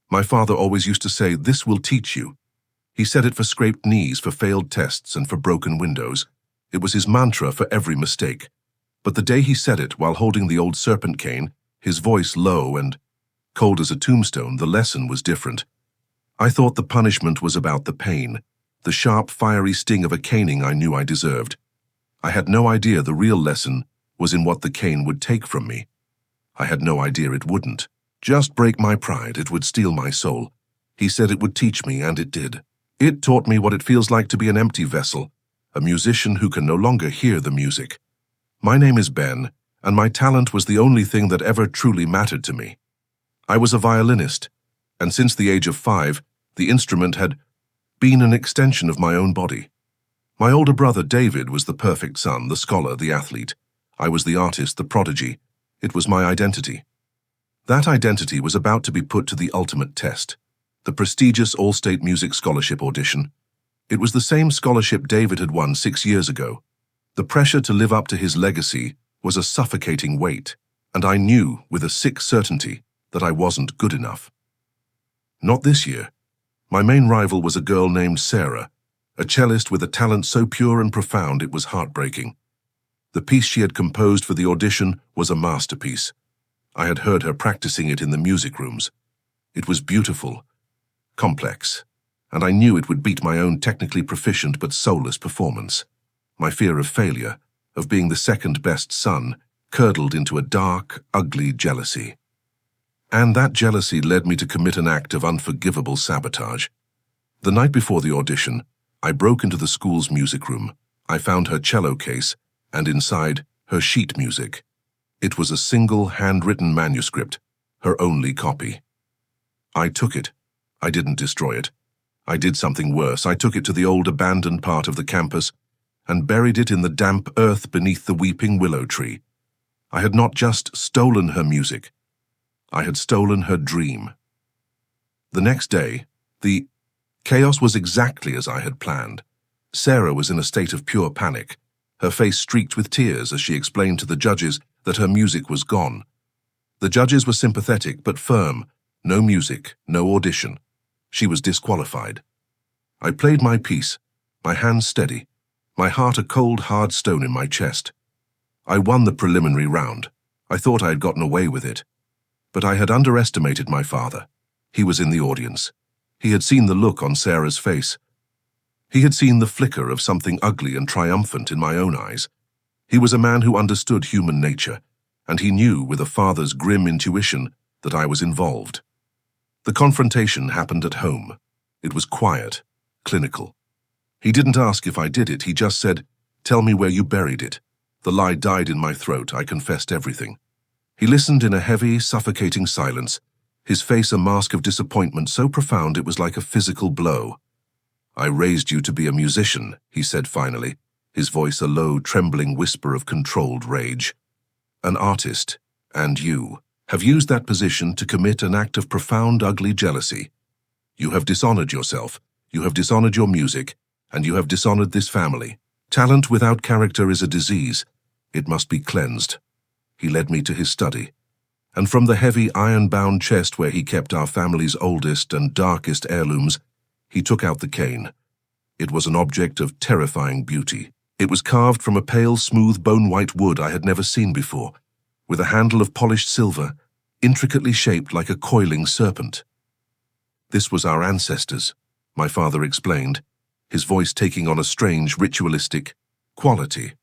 My father always used to say, "This will teach you." He said it for scraped knees, for failed tests, and for broken windows. It was his mantra for every mistake. But the day he said it, while holding the old serpent cane, his voice low and cold as a tombstone, the lesson was different. I thought the punishment was about the pain, the sharp, fiery sting of a caning I knew I deserved. I had no idea the real lesson was in what the cane would take from me. I had no idea it wouldn't. Just break my pride, it would steal my soul. He said it would teach me, and it did. It taught me what it feels like to be an empty vessel, a musician who can no longer hear the music. My name is Ben, and my talent was the only thing that ever truly mattered to me. I was a violinist, and since the age of 5, the instrument had been an extension of my own body. My older brother David was the perfect son, the scholar, the athlete. I was the artist, the prodigy. It was my identity. That identity was about to be put to the ultimate test, the prestigious All-State Music Scholarship audition. It was the same scholarship David had won 6 years ago. The pressure to live up to his legacy was a suffocating weight, and I knew with a sick certainty that I wasn't good enough. Not this year. My main rival was a girl named Sarah, a cellist with a talent so pure and profound it was heartbreaking. The piece she had composed for the audition was a masterpiece. I had heard her practicing it in the music rooms. It was beautiful, complex, and I knew it would beat my own technically proficient but soulless performance. My fear of failure, of being the second-best son, curdled into a dark, ugly jealousy. And that jealousy led me to commit an act of unforgivable sabotage. The night before the audition, I broke into the school's music room. I found her cello case, and inside, her sheet music. It was a single handwritten manuscript, her only copy. I took it. I didn't destroy it. I did something worse. I took it to the old abandoned part of the campus and buried it in the damp earth beneath the weeping willow tree. I had not just stolen her music. I had stolen her dream. The next day, the chaos was exactly as I had planned. Sarah was in a state of pure panic, her face streaked with tears as she explained to the judges that her music was gone. The judges were sympathetic but firm. No music, no audition. She was disqualified. I played my piece, my hands steady, my heart a cold, hard stone in my chest. I won the preliminary round. I thought I had gotten away with it. But I had underestimated my father. He was in the audience. He had seen the look on Sarah's face. He had seen the flicker of something ugly and triumphant in my own eyes. He was a man who understood human nature, and he knew with a father's grim intuition that I was involved. The confrontation happened at home. It was quiet, clinical. He didn't ask if I did it, he just said, "Tell me where you buried it." The lie died in my throat, I confessed everything. He listened in a heavy, suffocating silence, his face a mask of disappointment so profound it was like a physical blow. "I raised you to be a musician," he said finally, his voice a low, trembling whisper of controlled rage. "An artist, and you, have used that position to commit an act of profound, ugly jealousy. You have dishonored yourself, you have dishonored your music, and you have dishonored this family. Talent without character is a disease. It must be cleansed." He led me to his study, and from the heavy iron-bound chest where he kept our family's oldest and darkest heirlooms, he took out the cane. It was an object of terrifying beauty. It was carved from a pale, smooth, bone-white wood I had never seen before, with a handle of polished silver, intricately shaped like a coiling serpent. "This was our ancestors," my father explained, his voice taking on a strange, ritualistic quality.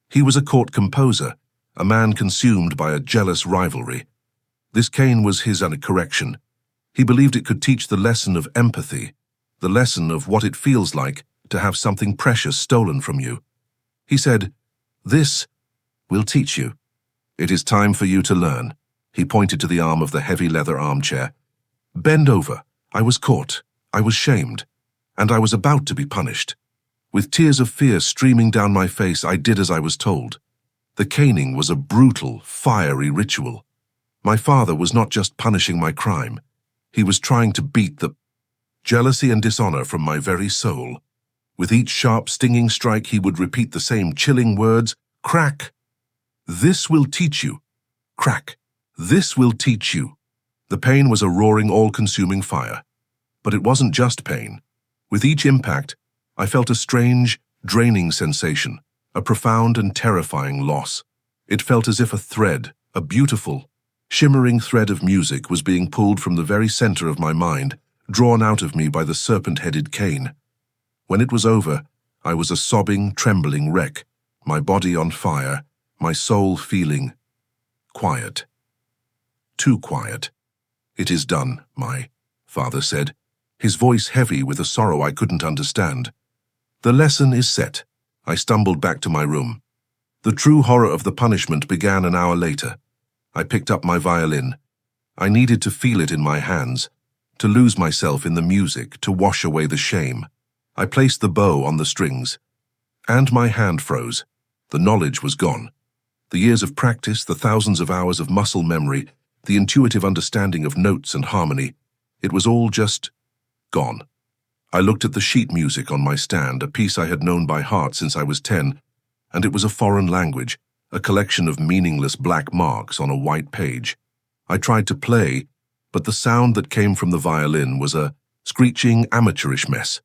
He was a court composer, a man consumed by a jealous rivalry. This cane was his correction. He believed it could teach the lesson of empathy, the lesson of what it feels like to have something precious stolen from you. He said, "This will teach you. It is time for you to learn." He pointed to the arm of the heavy leather armchair. "Bend over. I was caught. I was shamed. And I was about to be punished." With tears of fear streaming down my face, I did as I was told. The caning was a brutal, fiery ritual. My father was not just punishing my crime. He was trying to beat the jealousy and dishonor from my very soul. With each sharp, stinging strike, he would repeat the same chilling words, "Crack! This will teach you. Crack! This will teach you." The pain was a roaring, all-consuming fire. But it wasn't just pain. With each impact, I felt a strange, draining sensation, a profound and terrifying loss. It felt as if a thread, a beautiful, shimmering thread of music was being pulled from the very center of my mind, drawn out of me by the serpent-headed cane. When it was over, I was a sobbing, trembling wreck, my body on fire, my soul feeling quiet. Too quiet. "It is done," my father said, his voice heavy with a sorrow I couldn't understand. "The lesson is set." I stumbled back to my room. The true horror of the punishment began an hour later. I picked up my violin. I needed to feel it in my hands, to lose myself in the music, to wash away the shame. I placed the bow on the strings, and my hand froze. The knowledge was gone. The years of practice, the thousands of hours of muscle memory, the intuitive understanding of notes and harmony, it was all just gone. I looked at the sheet music on my stand, a piece I had known by heart since I was 10, and it was a foreign language, a collection of meaningless black marks on a white page. I tried to play, but the sound that came from the violin was a screeching, amateurish mess.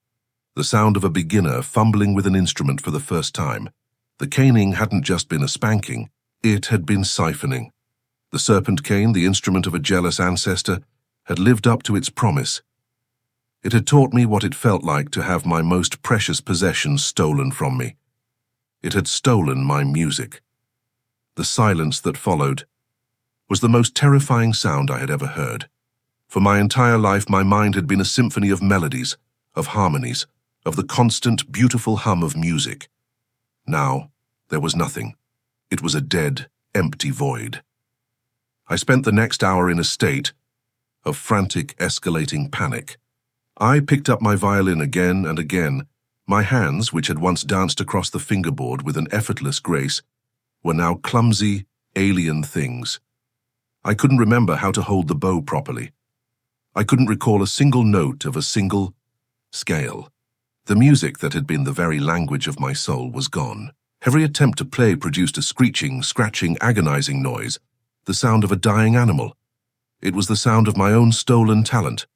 The sound of a beginner fumbling with an instrument for the first time. The caning hadn't just been a spanking, it had been siphoning. The serpent cane, the instrument of a jealous ancestor, had lived up to its promise. It had taught me what it felt like to have my most precious possessions stolen from me. It had stolen my music. The silence that followed was the most terrifying sound I had ever heard. For my entire life, my mind had been a symphony of melodies, of harmonies, of the constant, beautiful hum of music. Now, there was nothing. It was a dead, empty void. I spent the next hour in a state of frantic, escalating panic. I picked up my violin again and again. My hands, which had once danced across the fingerboard with an effortless grace, were now clumsy, alien things. I couldn't remember how to hold the bow properly. I couldn't recall a single note of a single scale. The music that had been the very language of my soul was gone. Every attempt to play produced a screeching, scratching, agonizing noise, the sound of a dying animal. It was the sound of my own stolen talent.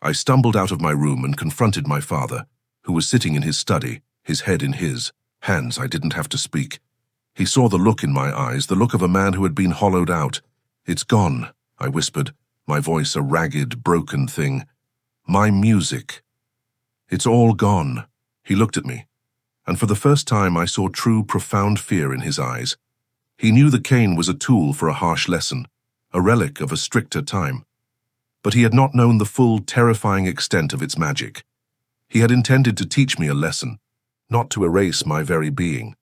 I stumbled out of my room and confronted my father, who was sitting in his study, his head in his hands. I didn't have to speak. He saw the look in my eyes, the look of a man who had been hollowed out. "It's gone," I whispered, my voice a ragged, broken thing. "My music. It's all gone." He looked at me, and for the first time I saw true, profound fear in his eyes. He knew the cane was a tool for a harsh lesson, a relic of a stricter time. But he had not known the full, terrifying extent of its magic. He had intended to teach me a lesson, not to erase my very being.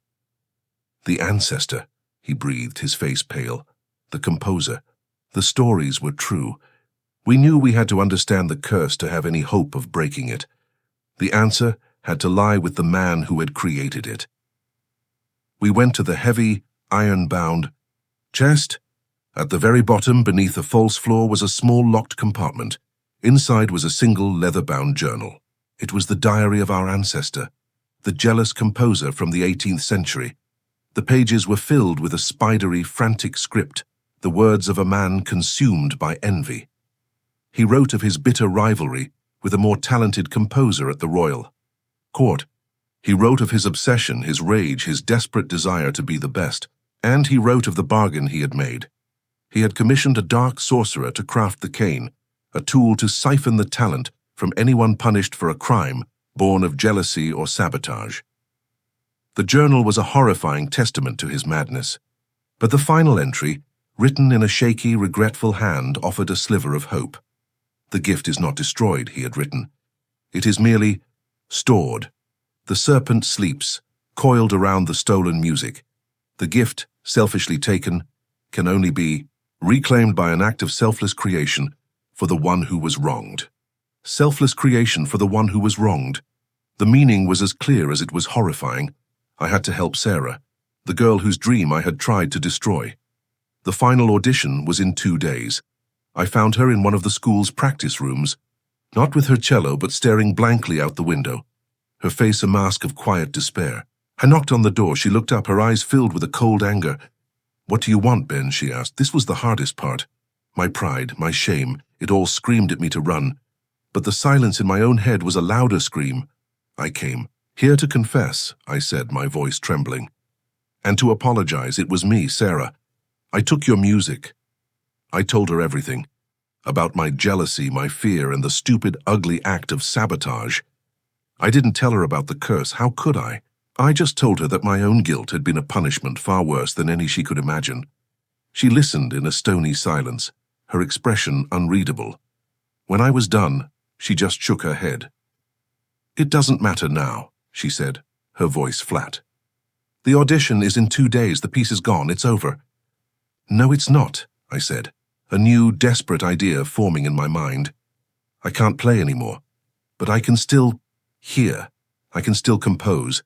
"The ancestor," he breathed, his face pale. "The composer. The stories were true. We knew we had to understand the curse to have any hope of breaking it. The answer had to lie with the man who had created it." We went to the heavy, iron-bound chest. At the very bottom, beneath a false floor, was a small locked compartment. Inside was a single leather-bound journal. It was the diary of our ancestor, the jealous composer from the 18th century. The pages were filled with a spidery, frantic script, the words of a man consumed by envy. He wrote of his bitter rivalry with a more talented composer at the royal court. He wrote of his obsession, his rage, his desperate desire to be the best. And he wrote of the bargain he had made. He had commissioned a dark sorcerer to craft the cane, a tool to siphon the talent from anyone punished for a crime born of jealousy or sabotage. The journal was a horrifying testament to his madness. But the final entry, written in a shaky, regretful hand, offered a sliver of hope. "The gift is not destroyed," he had written. "It is merely stored. The serpent sleeps, coiled around the stolen music. The gift, selfishly taken, can only be reclaimed by an act of selfless creation for the one who was wronged." Selfless creation for the one who was wronged. The meaning was as clear as it was horrifying. I had to help Sarah, the girl whose dream I had tried to destroy. The final audition was in 2 days. I found her in one of the school's practice rooms, not with her cello but staring blankly out the window, her face a mask of quiet despair. I knocked on the door. She looked up, her eyes filled with a cold anger. "What do you want, Ben?" she asked. This was the hardest part. My pride, my shame, it all screamed at me to run. But the silence in my own head was a louder scream. I came. Here to confess, I said, my voice trembling. And to apologize, it was me, Sarah. I took your music. I told her everything. About my jealousy, my fear, and the stupid, ugly act of sabotage. I didn't tell her about the curse. How could I? I just told her that my own guilt had been a punishment far worse than any she could imagine. She listened in a stony silence, her expression unreadable. When I was done, she just shook her head. "It doesn't matter now," she said, her voice flat. "The audition is in 2 days. The piece is gone. It's over." "No, it's not," I said, a new, desperate idea forming in my mind. "I can't play anymore, but I can still hear. I can still compose.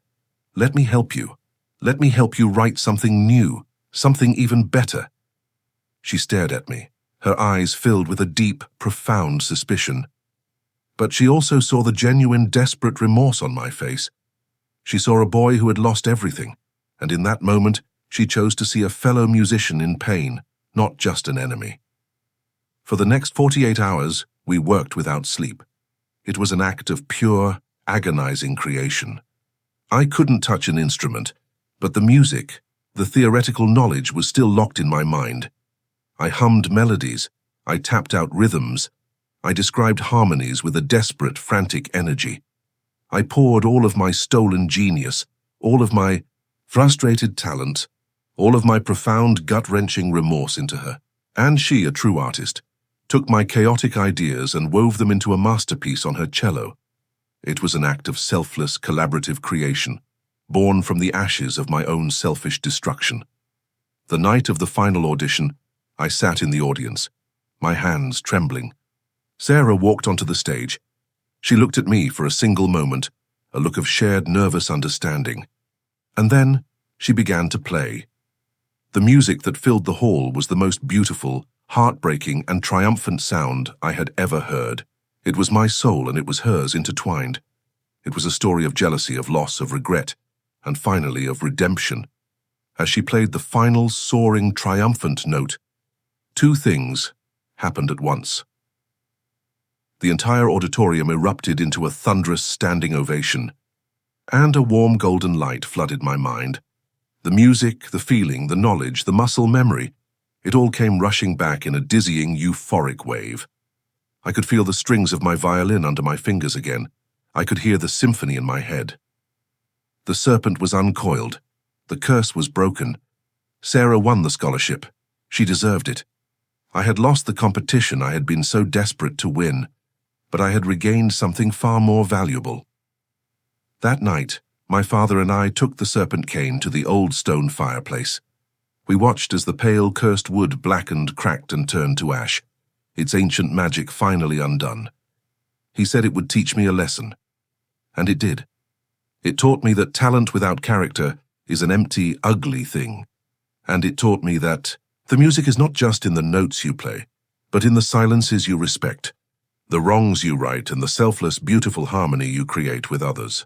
Let me help you. Let me help you write something new, something even better." She stared at me, her eyes filled with a deep, profound suspicion. But she also saw the genuine, desperate remorse on my face. She saw a boy who had lost everything, and in that moment, she chose to see a fellow musician in pain, not just an enemy. For the next 48 hours, we worked without sleep. It was an act of pure, agonizing creation. I couldn't touch an instrument, but the music, the theoretical knowledge was still locked in my mind. I hummed melodies, I tapped out rhythms, I described harmonies with a desperate, frantic energy. I poured all of my stolen genius, all of my frustrated talent, all of my profound, gut-wrenching remorse into her. And she, a true artist, took my chaotic ideas and wove them into a masterpiece on her cello. It was an act of selfless, collaborative creation, born from the ashes of my own selfish destruction. The night of the final audition, I sat in the audience, my hands trembling. Sarah walked onto the stage. She looked at me for a single moment, a look of shared nervous understanding. And then she began to play. The music that filled the hall was the most beautiful, heartbreaking, and triumphant sound I had ever heard. It was my soul and it was hers intertwined. It was a story of jealousy, of loss, of regret, and finally of redemption. As she played the final, soaring, triumphant note, 2 things happened at once. The entire auditorium erupted into a thunderous standing ovation, and a warm golden light flooded my mind. The music, the feeling, the knowledge, the muscle memory, it all came rushing back in a dizzying, euphoric wave. I could feel the strings of my violin under my fingers again. I could hear the symphony in my head. The serpent was uncoiled. The curse was broken. Sarah won the scholarship. She deserved it. I had lost the competition I had been so desperate to win, but I had regained something far more valuable. That night, my father and I took the serpent cane to the old stone fireplace. We watched as the pale, cursed wood blackened, cracked, and turned to ash, its ancient magic finally undone. He said it would teach me a lesson. And it did. It taught me that talent without character is an empty, ugly thing. And it taught me that the music is not just in the notes you play, but in the silences you respect, the wrongs you right, and the selfless, beautiful harmony you create with others.